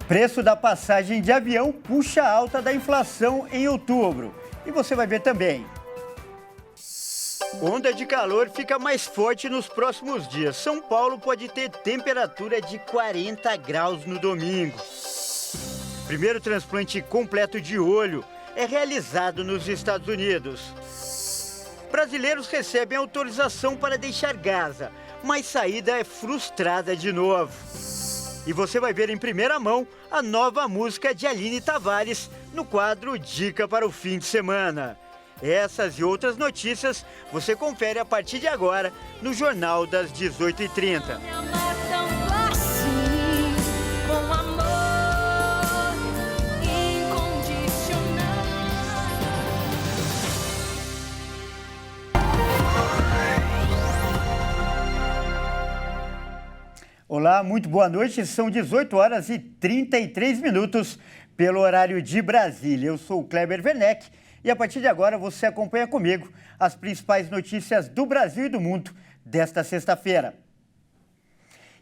Preço da passagem de avião puxa a alta da inflação em outubro. E você vai ver também. Onda de calor fica mais forte nos próximos dias. São Paulo pode ter temperatura de 40 graus no domingo. Primeiro transplante completo de olho é realizado nos Estados Unidos. Brasileiros recebem autorização para deixar Gaza, mas saída é frustrada de novo. E você vai ver em primeira mão a nova música de Aline Tavares no quadro Dica para o Fim de Semana. Essas e outras notícias você confere a partir de agora no Jornal das 18h30. Olá, muito boa noite. São 18h33 pelo horário de Brasília. Eu sou o Kleber Werneck e a partir de agora você acompanha comigo as principais notícias do Brasil e do mundo desta sexta-feira.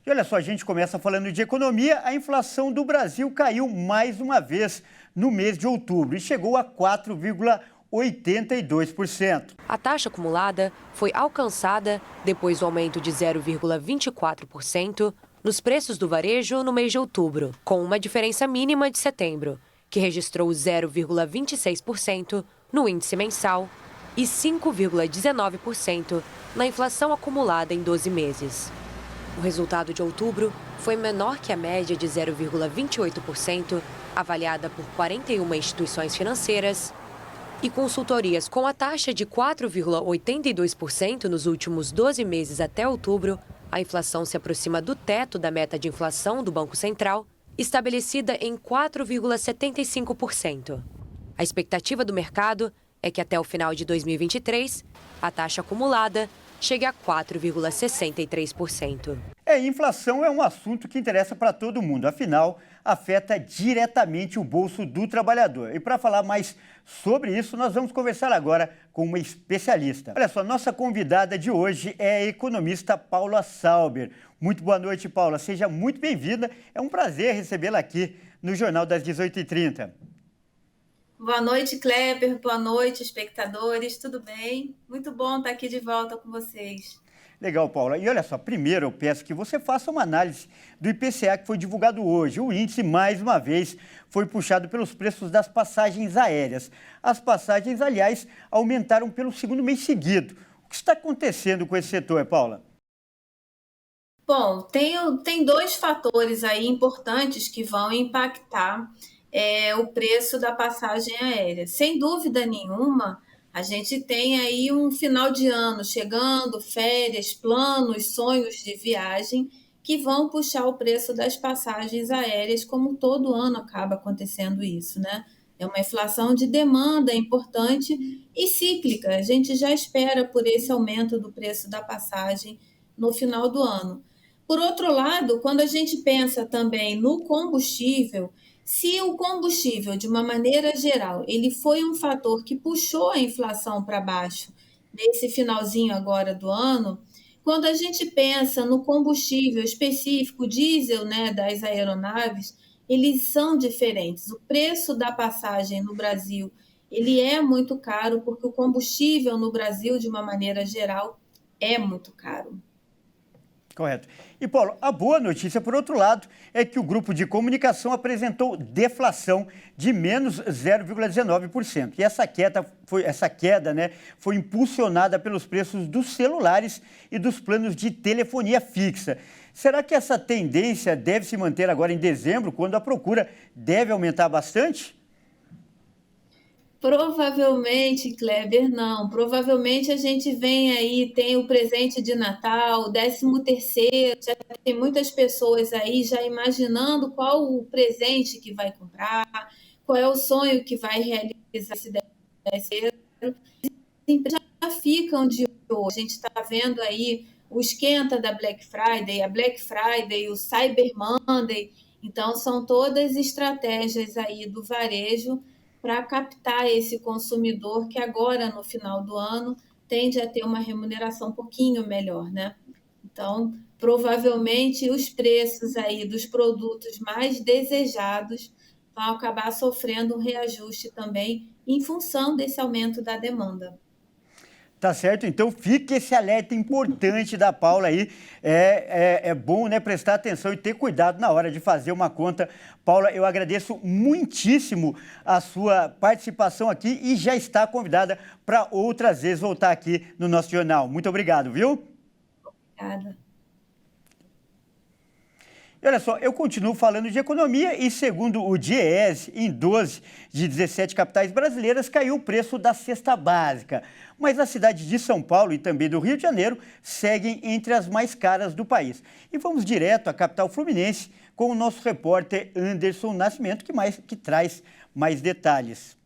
E olha só, a gente começa falando de economia. A inflação do Brasil caiu mais uma vez no mês de outubro e chegou a 4,82%. A taxa acumulada foi alcançada depois do aumento de 0,24% nos preços do varejo no mês de outubro, com uma diferença mínima de setembro, que registrou 0,26% no índice mensal e 5,19% na inflação acumulada em 12 meses. O resultado de outubro foi menor que a média de 0,28%, avaliada por 41 instituições financeiras e consultorias. Com a taxa de 4,82% nos últimos 12 meses até outubro, a inflação se aproxima do teto da meta de inflação do Banco Central, estabelecida em 4,75%. A expectativa do mercado é que até o final de 2023, a taxa acumulada chegue a 4,63%. Inflação é um assunto que interessa para todo mundo, afinal, afeta diretamente o bolso do trabalhador. E para falar mais sobre isso, nós vamos conversar agora com uma especialista. Olha só, nossa convidada de hoje é a economista Paula Sauber. Muito boa noite, Paula. Seja muito bem-vinda. É um prazer recebê-la aqui no Jornal das 18h30. Boa noite, Kleber. Boa noite, espectadores. Tudo bem? Muito bom estar aqui de volta com vocês. Legal, Paula. E olha só, primeiro eu peço que você faça uma análise do IPCA que foi divulgado hoje. O índice, mais uma vez, foi puxado pelos preços das passagens aéreas. As passagens, aliás, aumentaram pelo segundo mês seguido. O que está acontecendo com esse setor, Paula? Bom, tem dois fatores aí importantes que vão impactar o preço da passagem aérea. Sem dúvida nenhuma, a gente tem aí um final de ano chegando, férias, planos, sonhos de viagem que vão puxar o preço das passagens aéreas, como todo ano acaba acontecendo isso, né? É uma inflação de demanda importante e cíclica. A gente já espera por esse aumento do preço da passagem no final do ano. Por outro lado, quando a gente pensa também no combustível, se o combustível, de uma maneira geral, ele foi um fator que puxou a inflação para baixo nesse finalzinho agora do ano, quando a gente pensa no combustível específico, diesel, né, das aeronaves, eles são diferentes. O preço da passagem no Brasil, ele é muito caro, porque o combustível no Brasil, de uma maneira geral, é muito caro. Correto. E, Paulo, a boa notícia, por outro lado, é que o grupo de comunicação apresentou deflação de menos 0,19%. E essa queda, foi impulsionada pelos preços dos celulares e dos planos de telefonia fixa. Será que essa tendência deve se manter agora em dezembro, quando a procura deve aumentar bastante? Provavelmente, Kleber, não. Provavelmente a gente vem aí, tem o presente de Natal, o 13º, já tem muitas pessoas aí já imaginando qual o presente que vai comprar, qual é o sonho que vai realizar esse 13º. Já ficam de olho. A gente está vendo aí o esquenta da Black Friday, a Black Friday, o Cyber Monday. Então, são todas estratégias aí do varejo para captar esse consumidor que agora, no final do ano, tende a ter uma remuneração um pouquinho melhor, né? Então, provavelmente, os preços aí dos produtos mais desejados vão acabar sofrendo um reajuste também em função desse aumento da demanda. Tá certo? Então fica esse alerta importante da Paula aí. É bom, né, prestar atenção e ter cuidado na hora de fazer uma conta. Paula, eu agradeço muitíssimo a sua participação aqui e já está convidada para outras vezes voltar aqui no nosso jornal. Muito obrigado, viu? Obrigada. E olha só, eu continuo falando de economia e, segundo o DIEESE, em 12 de 17 capitais brasileiras caiu o preço da cesta básica. Mas a cidade de São Paulo e também do Rio de Janeiro seguem entre as mais caras do país. E vamos direto à capital fluminense com o nosso repórter Anderson Nascimento, que traz mais detalhes.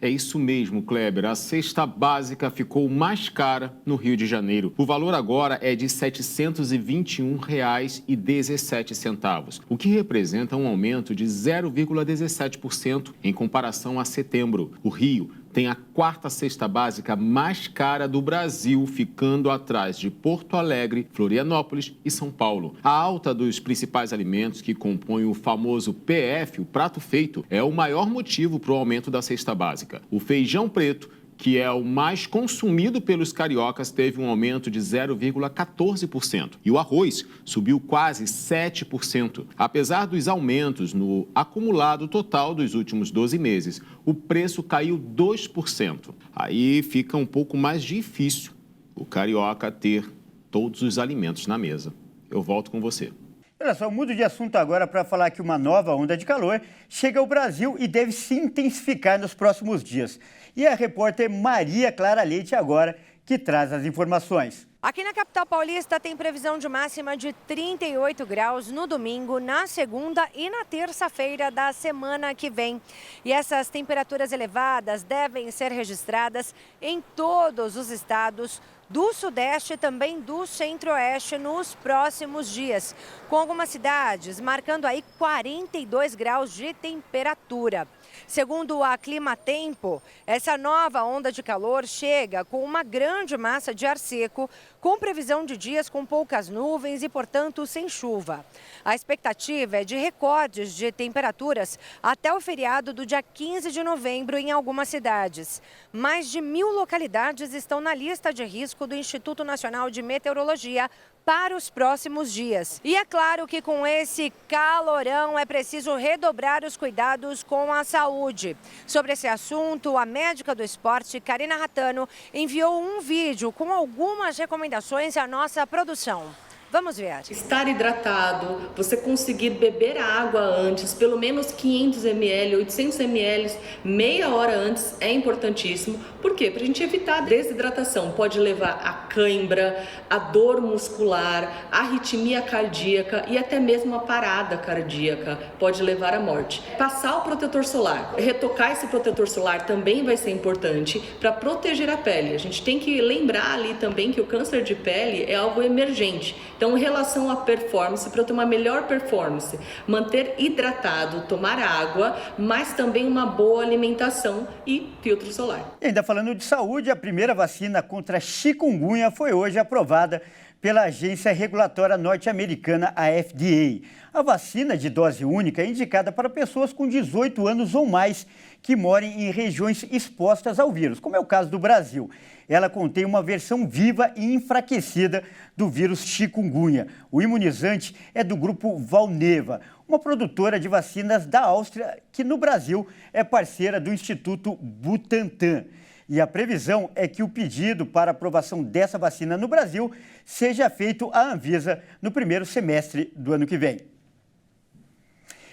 É isso mesmo, Kleber. A cesta básica ficou mais cara no Rio de Janeiro. O valor agora é de R$ 721,17, o que representa um aumento de 0,17% em comparação a setembro. O Rio tem a quarta cesta básica mais cara do Brasil, ficando atrás de Porto Alegre, Florianópolis e São Paulo. A alta dos principais alimentos que compõem o famoso PF, o prato feito, é o maior motivo para o aumento da cesta básica. O feijão preto, que é o mais consumido pelos cariocas, teve um aumento de 0,14%. E o arroz subiu quase 7%. Apesar dos aumentos no acumulado total dos últimos 12 meses, o preço caiu 2%. Aí fica um pouco mais difícil o carioca ter todos os alimentos na mesa. Eu volto com você. Olha só, eu mudo de assunto agora para falar que uma nova onda de calor chega ao Brasil e deve se intensificar nos próximos dias. E a repórter Maria Clara Leite agora que traz as informações. Aqui na capital paulista tem previsão de máxima de 38 graus no domingo, na segunda e na terça-feira da semana que vem. E essas temperaturas elevadas devem ser registradas em todos os estados do Sudeste e também do Centro-Oeste nos próximos dias, com algumas cidades marcando aí 42 graus de temperatura. Segundo a Climatempo, essa nova onda de calor chega com uma grande massa de ar seco, com previsão de dias com poucas nuvens e, portanto, sem chuva. A expectativa é de recordes de temperaturas até o feriado do dia 15 de novembro em algumas cidades. Mais de 1.000 localidades estão na lista de risco do Instituto Nacional de Meteorologia para os próximos dias. E é claro que com esse calorão é preciso redobrar os cuidados com a saúde. Sobre esse assunto, a médica do esporte, Karina Ratano, enviou um vídeo com algumas recomendações à nossa produção. Vamos ver. Estar hidratado, você conseguir beber água antes, pelo menos 500 ml, 800 ml, meia hora antes é importantíssimo. Por quê? Para a gente evitar a desidratação. Pode levar a cãibra, a dor muscular, a arritmia cardíaca e até mesmo a parada cardíaca. Pode levar à morte. Passar o protetor solar. Retocar esse protetor solar também vai ser importante para proteger a pele. A gente tem que lembrar ali também que o câncer de pele é algo emergente. Então, em relação à performance, para eu ter uma melhor performance, manter hidratado, tomar água, mas também uma boa alimentação e filtro solar. E ainda falando de saúde, a primeira vacina contra a chikungunya foi hoje aprovada pela agência regulatória norte-americana, a FDA. A vacina de dose única é indicada para pessoas com 18 anos ou mais que morem em regiões expostas ao vírus, como é o caso do Brasil. Ela contém uma versão viva e enfraquecida do vírus chikungunya. O imunizante é do grupo Valneva, uma produtora de vacinas da Áustria, que no Brasil é parceira do Instituto Butantan. E a previsão é que o pedido para aprovação dessa vacina no Brasil seja feito à Anvisa no primeiro semestre do ano que vem.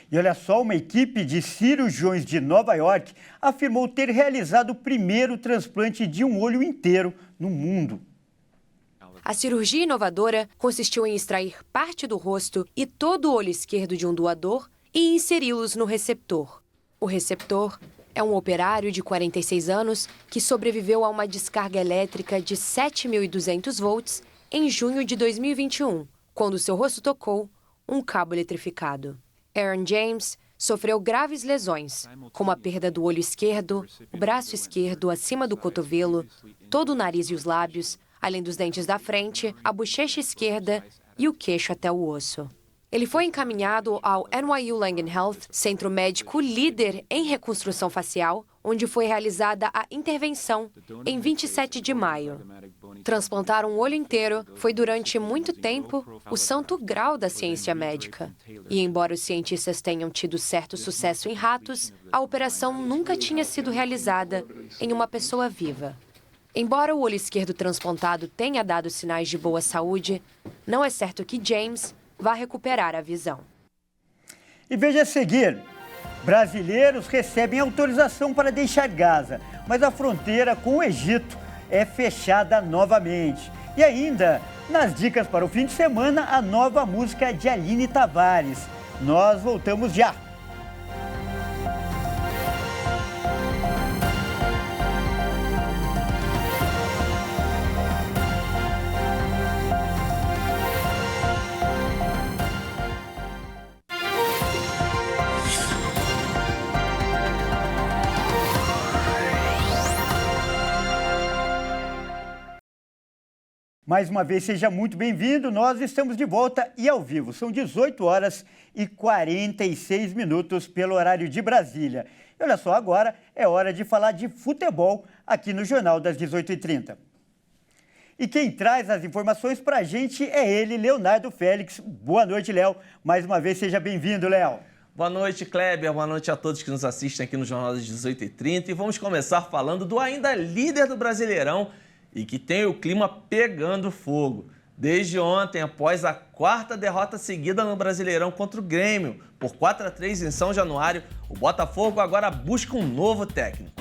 E olha só, uma equipe de cirurgiões de Nova York afirmou ter realizado o primeiro transplante de um olho inteiro no mundo. A cirurgia inovadora consistiu em extrair parte do rosto e todo o olho esquerdo de um doador e inseri-los no receptor. O receptor é um operário de 46 anos que sobreviveu a uma descarga elétrica de 7.200 volts em junho de 2021, quando seu rosto tocou um cabo eletrificado. Aaron James sofreu graves lesões, como a perda do olho esquerdo, o braço esquerdo acima do cotovelo, todo o nariz e os lábios, além dos dentes da frente, a bochecha esquerda e o queixo até o osso. Ele foi encaminhado ao NYU Langone Health, centro médico líder em reconstrução facial, onde foi realizada a intervenção em 27 de maio. Transplantar um olho inteiro foi durante muito tempo o santo grau da ciência médica. E embora os cientistas tenham tido certo sucesso em ratos, a operação nunca tinha sido realizada em uma pessoa viva. Embora o olho esquerdo transplantado tenha dado sinais de boa saúde, não é certo que James vá recuperar a visão. E veja a seguir, brasileiros recebem autorização para deixar Gaza, mas a fronteira com o Egito é fechada novamente. E ainda, nas dicas para o fim de semana, a nova música de Aline Tavares. Nós voltamos já. Mais uma vez, seja muito bem-vindo. Nós estamos de volta e ao vivo. São 18 horas e 46 minutos pelo horário de Brasília. E olha só, agora é hora de falar de futebol aqui no Jornal das 18h30. E quem traz as informações para a gente é ele, Leonardo Félix. Boa noite, Léo. Mais uma vez, seja bem-vindo, Léo. Boa noite, Kleber. Boa noite a todos que nos assistem aqui no Jornal das 18h30. E vamos começar falando do ainda líder do Brasileirão, e que tem o clima pegando fogo. Desde ontem, após a quarta derrota seguida no Brasileirão contra o Grêmio, por 4-3 em São Januário, o Botafogo agora busca um novo técnico.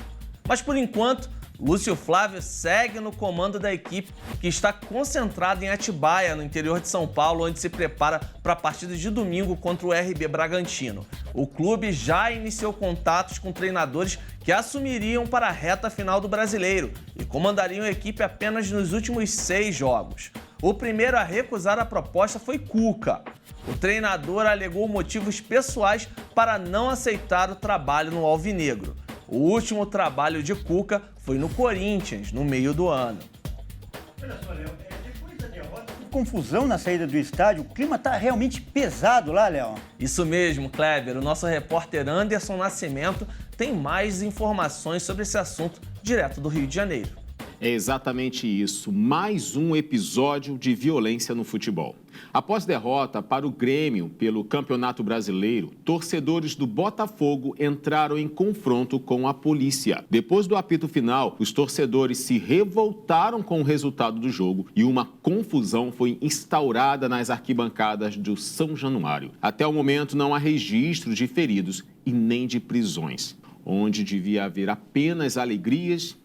Mas por enquanto, Lúcio Flávio segue no comando da equipe, que está concentrada em Atibaia, no interior de São Paulo, onde se prepara para a partida de domingo contra o RB Bragantino. O clube já iniciou contatos com treinadores que assumiriam para a reta final do Brasileiro e comandariam a equipe apenas nos últimos 6 jogos. O primeiro a recusar a proposta foi Cuca. O treinador alegou motivos pessoais para não aceitar o trabalho no Alvinegro. O último trabalho de Cuca foi no Corinthians, no meio do ano. Olha só, Léo, depois da derrota, confusão na saída do estádio, o clima está realmente pesado lá, Léo. Isso mesmo, Kleber. O nosso repórter Anderson Nascimento tem mais informações sobre esse assunto direto do Rio de Janeiro. É exatamente isso, mais um episódio de violência no futebol. Após derrota para o Grêmio pelo Campeonato Brasileiro, torcedores do Botafogo entraram em confronto com a polícia. Depois do apito final, os torcedores se revoltaram com o resultado do jogo e uma confusão foi instaurada nas arquibancadas do São Januário. Até o momento não há registro de feridos e nem de prisões. Onde devia haver apenas alegrias,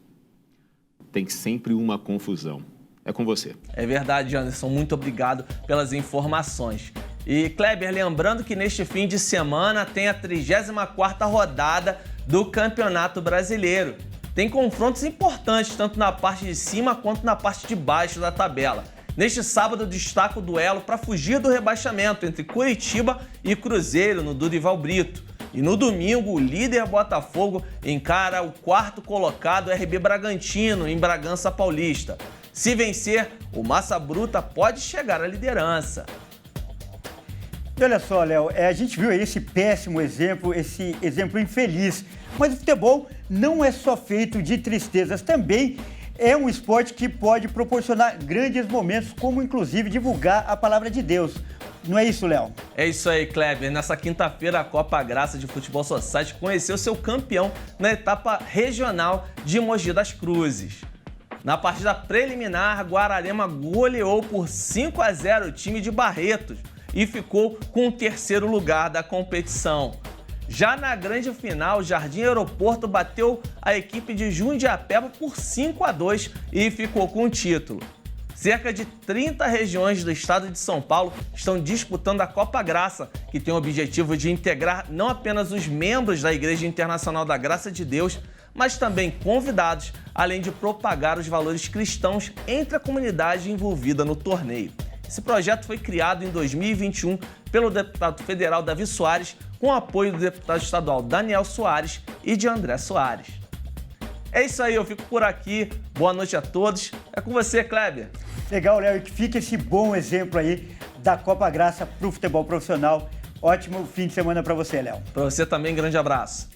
tem sempre uma confusão. É com você. É verdade, Anderson. Muito obrigado pelas informações. E, Kleber, lembrando que neste fim de semana tem a 34ª rodada do Campeonato Brasileiro. Tem confrontos importantes, tanto na parte de cima quanto na parte de baixo da tabela. Neste sábado, destaca o duelo para fugir do rebaixamento entre Curitiba e Cruzeiro, no Dorival Brito. E no domingo, o líder Botafogo encara o 4º colocado RB Bragantino, em Bragança Paulista. Se vencer, o Massa Bruta pode chegar à liderança. E olha só, Léo, a gente viu aí esse péssimo exemplo, esse exemplo infeliz. Mas o futebol não é só feito de tristezas, também é um esporte que pode proporcionar grandes momentos, como inclusive divulgar a palavra de Deus. Não é isso, Léo? É isso aí, Kleber. Nessa quinta-feira, a Copa Graça de Futebol Society conheceu seu campeão na etapa regional de Mogi das Cruzes. Na partida preliminar, Guararema goleou por 5-0 o time de Barretos e ficou com o 3º lugar da competição. Já na grande final, Jardim Aeroporto bateu a equipe de Jundiapeba por 5-2 e ficou com o título. Cerca de 30 regiões do estado de São Paulo estão disputando a Copa Graça, que tem o objetivo de integrar não apenas os membros da Igreja Internacional da Graça de Deus, mas também convidados, além de propagar os valores cristãos entre a comunidade envolvida no torneio. Esse projeto foi criado em 2021 pelo deputado federal Davi Soares, com o apoio do deputado estadual Daniel Soares e de André Soares. É isso aí, eu fico por aqui. Boa noite a todos. É com você, Kleber. Legal, Léo, e que fique esse bom exemplo aí da Copa Graça para o futebol profissional. Ótimo fim de semana para você, Léo. Para você também, grande abraço.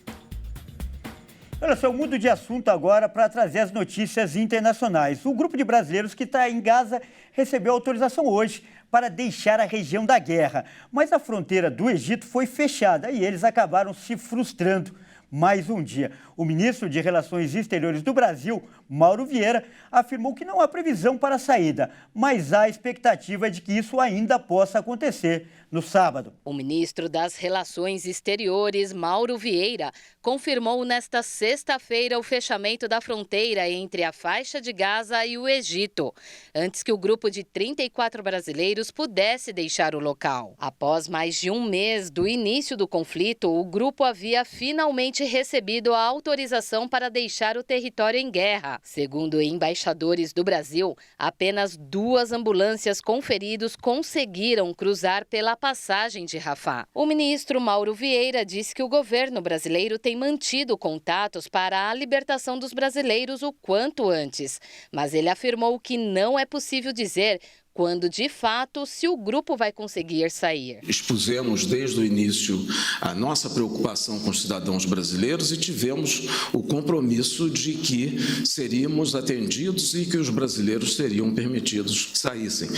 Olha só, eu mudo de assunto agora para trazer as notícias internacionais. O grupo de brasileiros que está em Gaza recebeu autorização hoje para deixar a região da guerra. Mas a fronteira do Egito foi fechada e eles acabaram se frustrando mais um dia. O ministro de Relações Exteriores do Brasil, Mauro Vieira, afirmou que não há previsão para a saída, mas há expectativa de que isso ainda possa acontecer no sábado. O ministro das Relações Exteriores, Mauro Vieira, confirmou nesta sexta-feira o fechamento da fronteira entre a faixa de Gaza e o Egito, antes que o grupo de 34 brasileiros pudesse deixar o local. Após mais de um mês do início do conflito, o grupo havia finalmente recebido a autorização para deixar o território em guerra. Segundo embaixadores do Brasil, apenas 2 ambulâncias com feridos conseguiram cruzar pela passagem de Rafah. O ministro Mauro Vieira disse que o governo brasileiro tem mantido contatos para a libertação dos brasileiros o quanto antes, mas ele afirmou que não é possível dizer quando, de fato, se o grupo vai conseguir sair. Expusemos desde o início a nossa preocupação com os cidadãos brasileiros e tivemos o compromisso de que seríamos atendidos e que os brasileiros seriam permitidos que saíssem.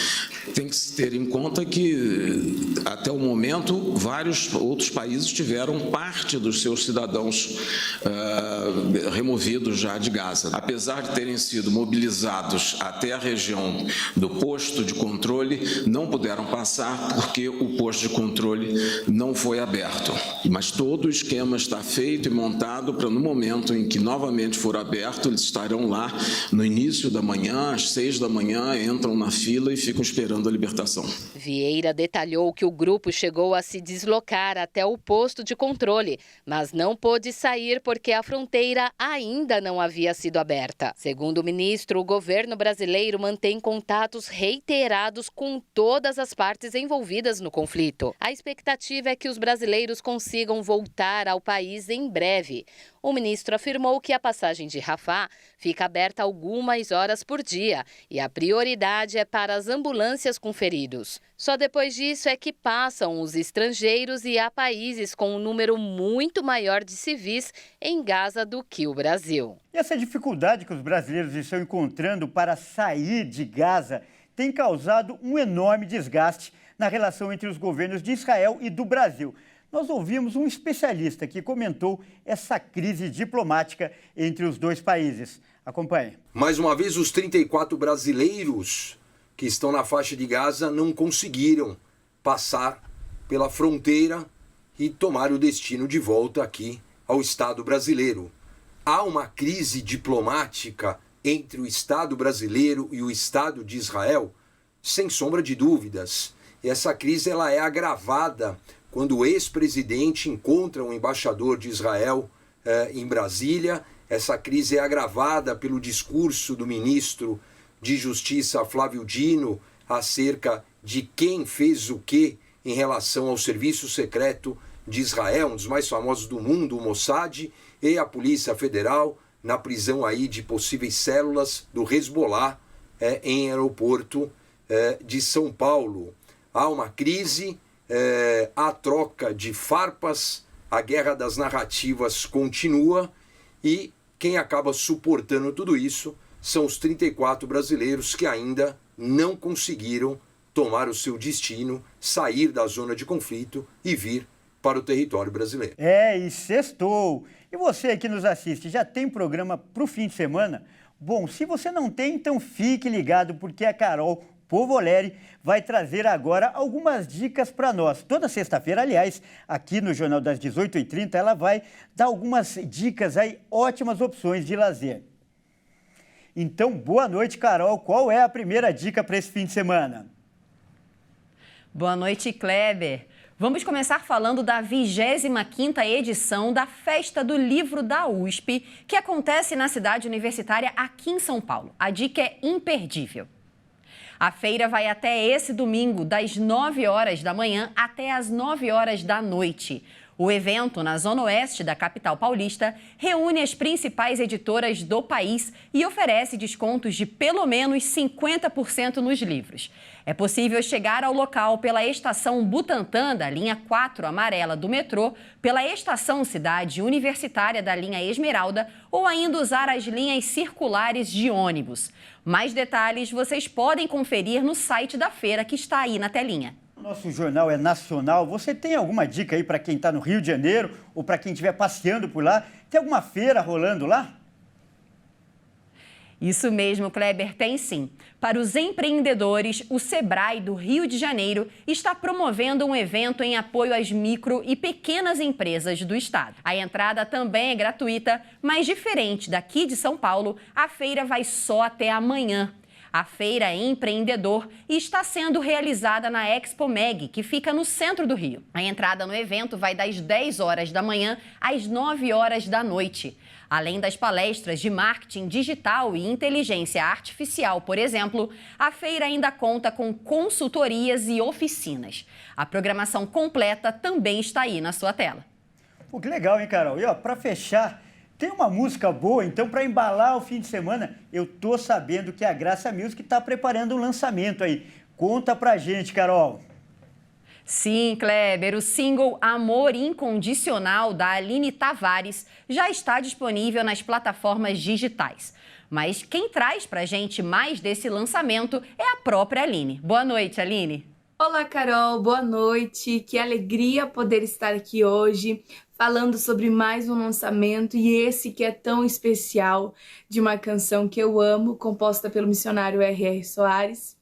Tem que se ter em conta que, até o momento, vários outros países tiveram parte dos seus cidadãos removidos já de Gaza. Apesar de terem sido mobilizados até a região do posto de controle, não puderam passar porque o posto de controle não foi aberto. Mas todo o esquema está feito e montado para, no momento em que novamente for aberto, eles estarão lá no início da manhã, às 6 da manhã, entram na fila e ficam esperando a libertação. Vieira detalhou que o grupo chegou a se deslocar até o posto de controle, mas não pôde sair porque a fronteira ainda não havia sido aberta. Segundo o ministro, o governo brasileiro mantém contatos reiterados com todas as partes envolvidas no conflito. A expectativa é que os brasileiros consigam voltar ao país em breve. O ministro afirmou que a passagem de Rafah fica aberta algumas horas por dia e a prioridade é para as ambulâncias com feridos. Só depois disso é que passam os estrangeiros e há países com um número muito maior de civis em Gaza do que o Brasil. E essa dificuldade que os brasileiros estão encontrando para sair de Gaza tem causado um enorme desgaste na relação entre os governos de Israel e do Brasil. Nós ouvimos um especialista que comentou essa crise diplomática entre os dois países. Acompanhe. Mais uma vez, os 34 brasileiros que estão na faixa de Gaza não conseguiram passar pela fronteira e tomar o destino de volta aqui ao Estado brasileiro. Há uma crise diplomática entre o Estado brasileiro e o Estado de Israel, sem sombra de dúvidas. E essa crise ela é agravada quando o ex-presidente encontra o embaixador de Israel em Brasília. Essa crise é agravada pelo discurso do ministro de Justiça, Flávio Dino, acerca de quem fez o quê em relação ao serviço secreto de Israel, um dos mais famosos do mundo, o Mossad, e a Polícia Federal, na prisão aí de possíveis células do Hezbollah em aeroporto de São Paulo. Há uma crise, há troca de farpas, a guerra das narrativas continua e quem acaba suportando tudo isso são os 34 brasileiros que ainda não conseguiram tomar o seu destino, sair da zona de conflito e vir para o território brasileiro. E sextou! E você que nos assiste, já tem programa para o fim de semana? Bom, se você não tem, então fique ligado, porque a Carol Povoleri vai trazer agora algumas dicas para nós. Toda sexta-feira, aliás, aqui no Jornal das 18h30, ela vai dar algumas dicas aí, ótimas opções de lazer. Então, boa noite, Carol. Qual é a primeira dica para esse fim de semana? Boa noite, Kleber. Vamos começar falando da 25ª edição da Festa do Livro da USP, que acontece na cidade universitária aqui em São Paulo. A dica é imperdível. A feira vai até esse domingo, das 9 horas da manhã até as 9 horas da noite. O evento, na zona oeste da capital paulista, reúne as principais editoras do país e oferece descontos de pelo menos 50% nos livros. É possível chegar ao local pela estação Butantã, da linha 4 amarela do metrô, pela estação Cidade Universitária da linha Esmeralda ou ainda usar as linhas circulares de ônibus. Mais detalhes vocês podem conferir no site da feira que está aí na telinha. Nosso jornal é nacional. Você tem alguma dica aí para quem está no Rio de Janeiro ou para quem estiver passeando por lá? Tem alguma feira rolando lá? Isso mesmo, Kleber, tem sim. Para os empreendedores, o Sebrae do Rio de Janeiro está promovendo um evento em apoio às micro e pequenas empresas do estado. A entrada também é gratuita, mas diferente daqui de São Paulo, a feira vai só até amanhã. A feira Empreendedor está sendo realizada na Expo Meg, que fica no centro do Rio. A entrada no evento vai das 10 horas da manhã às 9 horas da noite. Além das palestras de marketing digital e inteligência artificial, por exemplo, a feira ainda conta com consultorias e oficinas. A programação completa também está aí na sua tela. Pô, que legal, hein, Carol? E ó, para fechar, tem uma música boa, então, para embalar o fim de semana, eu tô sabendo que a Graça Music está preparando um lançamento aí. Conta pra gente, Carol. Sim, Kleber, o single Amor Incondicional, da Aline Tavares, já está disponível nas plataformas digitais. Mas quem traz pra gente mais desse lançamento é a própria Aline. Boa noite, Aline. Olá, Carol, boa noite. Que alegria poder estar aqui hoje falando sobre mais um lançamento e esse que é tão especial de uma canção que eu amo, composta pelo missionário R.R. Soares.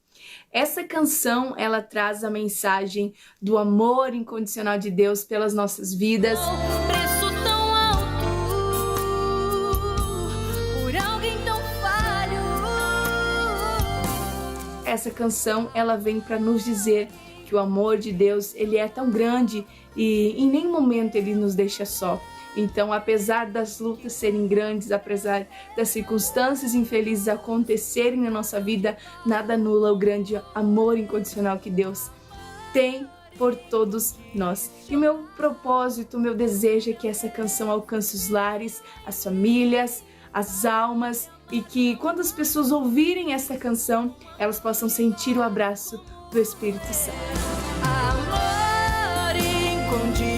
Essa canção, ela traz a mensagem do amor incondicional de Deus pelas nossas vidas. Preço tão alto por alguém tão falho. Essa canção, ela vem para nos dizer que o amor de Deus, ele é tão grande e em nenhum momento ele nos deixa só. Então, apesar das lutas serem grandes, apesar das circunstâncias infelizes acontecerem na nossa vida, nada anula o grande amor incondicional que Deus tem por todos nós. E o meu propósito, o meu desejo é que essa canção alcance os lares, as famílias, as almas e que quando as pessoas ouvirem essa canção, elas possam sentir o abraço do Espírito Santo. Amor incondicional,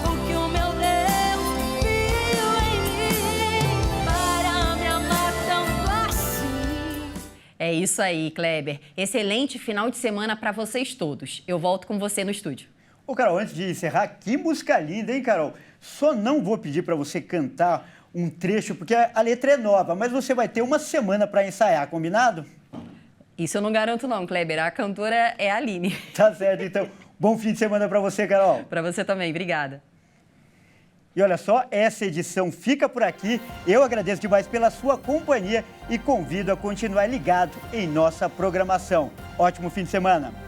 o que o meu Deus viu em mim para me amar tanto assim. É isso aí, Kleber. Excelente final de semana para vocês todos. Eu volto com você no estúdio. Ô, Carol, antes de encerrar, que música linda, hein, Carol? Só não vou pedir para você cantar um trecho, porque a letra é nova, mas você vai ter uma semana para ensaiar, combinado? Isso eu não garanto não, Kleber. A cantora é a Aline. Tá certo, então. Bom fim de semana para você, Carol. Para você também, obrigada. E olha só, essa edição fica por aqui. Eu agradeço demais pela sua companhia e convido a continuar ligado em nossa programação. Ótimo fim de semana.